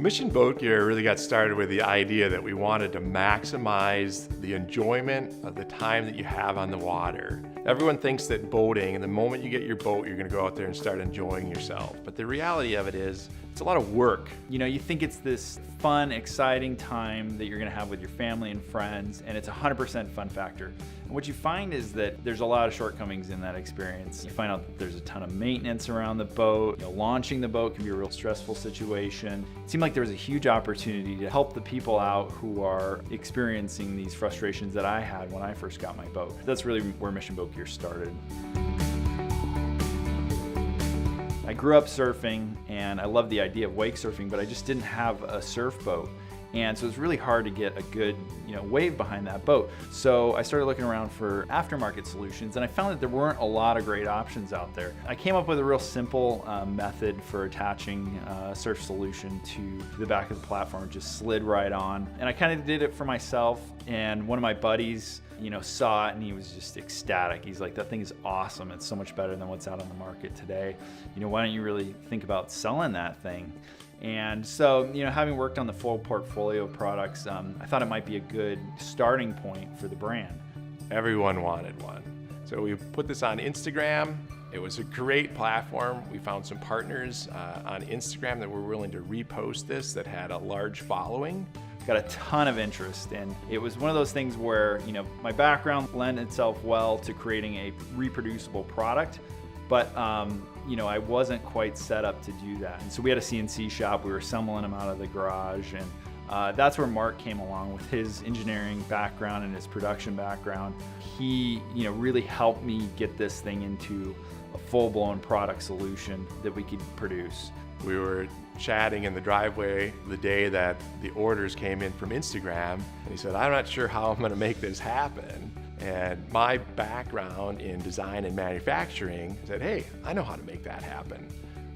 Mission Boat Gear really got started with the idea that we wanted to maximize the enjoyment of the time that you have on the water. Everyone thinks that boating, and the moment you get your boat, you're gonna go out there and start enjoying yourself. But the reality of it is, it's a lot of work. You know, you think it's this fun, exciting time that you're gonna have with your family and friends, and it's 100% fun factor. And what you find is that there's a lot of shortcomings in that experience. You find out that there's a ton of maintenance around the boat. You know, launching the boat can be a real stressful situation. It seemed like there was a huge opportunity to help the people out who are experiencing these frustrations that I had when I first got my boat. That's really where Mission Boat Gear started. I grew up surfing and I loved the idea of wake surfing, but I just didn't have a surf boat. And so it's really hard to get a good, wave behind that boat. So I started looking around for aftermarket solutions, and I found that there weren't a lot of great options out there. I came up with a real simple method for attaching a surf solution to the back of the platform. It just slid right on. And I kind of did it for myself, and one of my buddies saw it and he was just ecstatic. He's like, that thing is awesome. It's so much better than what's out on the market today. Why don't you really think about selling that thing? And so, having worked on the full portfolio of products, I thought it might be a good starting point for the brand. Everyone wanted one. So we put this on Instagram. It was a great platform. We found some partners on Instagram that were willing to repost this that had a large following. Got a ton of interest, and it was one of those things where my background lent itself well to creating a reproducible product, but I wasn't quite set up to do that. And so we had a CNC shop. We were assembling them out of the garage, and that's where Mark came along with his engineering background and his production background. He really helped me get this thing into a full-blown product solution that we could produce. We were chatting in the driveway the day that the orders came in from Instagram, and he said, I'm not sure how I'm gonna make this happen. And my background in design and manufacturing said, hey, I know how to make that happen.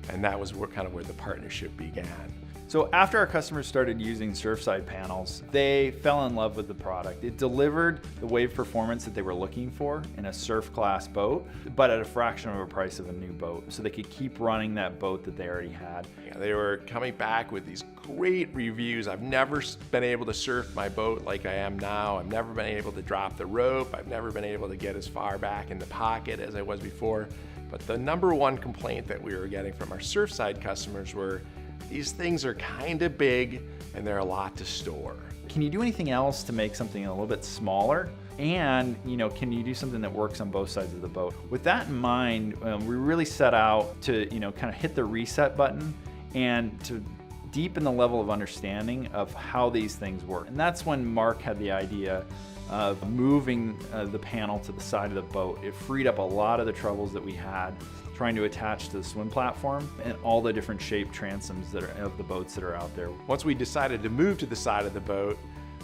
And that was kind of where the partnership began. So after our customers started using Surfside panels, they fell in love with the product. It delivered the wave performance that they were looking for in a surf class boat, but at a fraction of a price of a new boat. So they could keep running that boat that they already had. Yeah, they were coming back with these great reviews. I've never been able to surf my boat like I am now. I've never been able to drop the rope. I've never been able to get as far back in the pocket as I was before. But the number one complaint that we were getting from our Surfside customers were, these things are kind of big and they're a lot to store. Can you do anything else to make something a little bit smaller? And can you do something that works on both sides of the boat? With that in mind, we really set out to kind of hit the reset button and to deepen the level of understanding of how these things work. And that's when Mark had the idea of moving the panel to the side of the boat. It freed up a lot of the troubles that we had trying to attach to the swim platform and all the different shaped transoms of the boats that are out there. Once we decided to move to the side of the boat,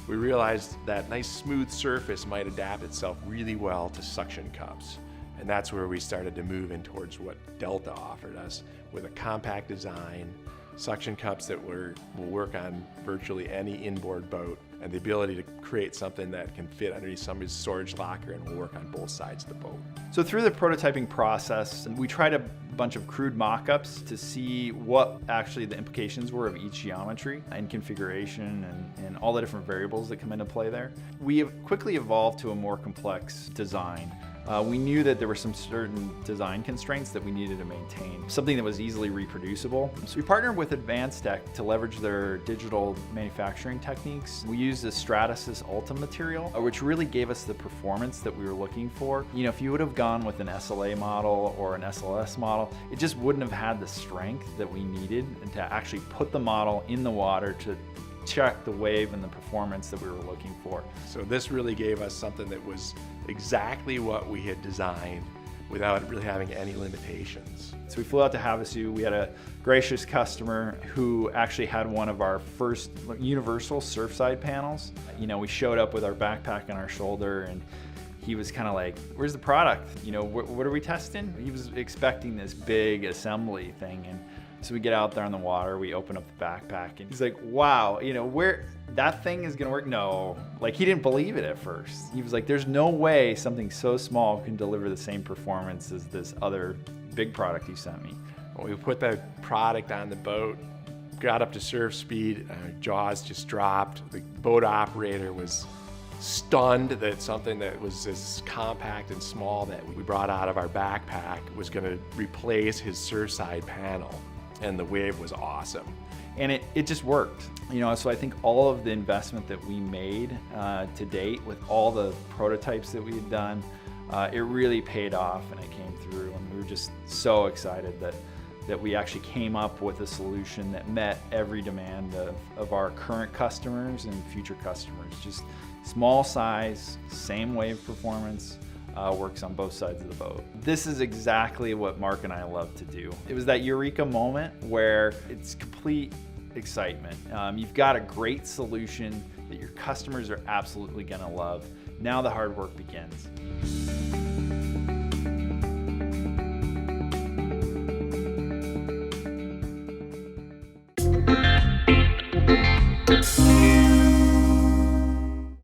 we realized that nice smooth surface might adapt itself really well to suction cups. And that's where we started to move in towards what Delta offered us with a compact design, suction cups that will work on virtually any inboard boat, and the ability to create something that can fit underneath somebody's storage locker and will work on both sides of the boat. So through the prototyping process, we tried a bunch of crude mock-ups to see what actually the implications were of each geometry and configuration and all the different variables that come into play there. We have quickly evolved to a more complex design. We knew that there were some certain design constraints that we needed to maintain, something that was easily reproducible. So we partnered with Advanced-Tec to leverage their digital manufacturing techniques. We used the Stratasys Ultra material, which really gave us the performance that we were looking for. If you would have gone with an SLA model or an SLS model, it just wouldn't have had the strength that we needed to actually put the model in the water to check the wave and the performance that we were looking for. So this really gave us something that was exactly what we had designed without really having any limitations. So we flew out to Havasu. We had a gracious customer who actually had one of our first universal Surfside panels. We showed up with our backpack on our shoulder, and he was kind of like, where's the product? What are we testing? He was expecting this big assembly thing. And so we get out there on the water, we open up the backpack, and he's like, wow, where that thing is gonna work? No, he didn't believe it at first. He was like, there's no way something so small can deliver the same performance as this other big product you sent me. When we put the product on the boat, got up to surf speed, jaws just dropped. The boat operator was stunned that something that was as compact and small that we brought out of our backpack was going to replace his surfside panel. And the wave was awesome. And it just worked. So I think all of the investment that we made to date with all the prototypes that we had done, it really paid off and it came through. And we were just so excited that we actually came up with a solution that met every demand of our current customers and future customers. Just small size, same wave performance, works on both sides of the boat. This is exactly what Mark and I love to do. It was that eureka moment where it's complete excitement. You've got a great solution that your customers are absolutely gonna love. Now the hard work begins.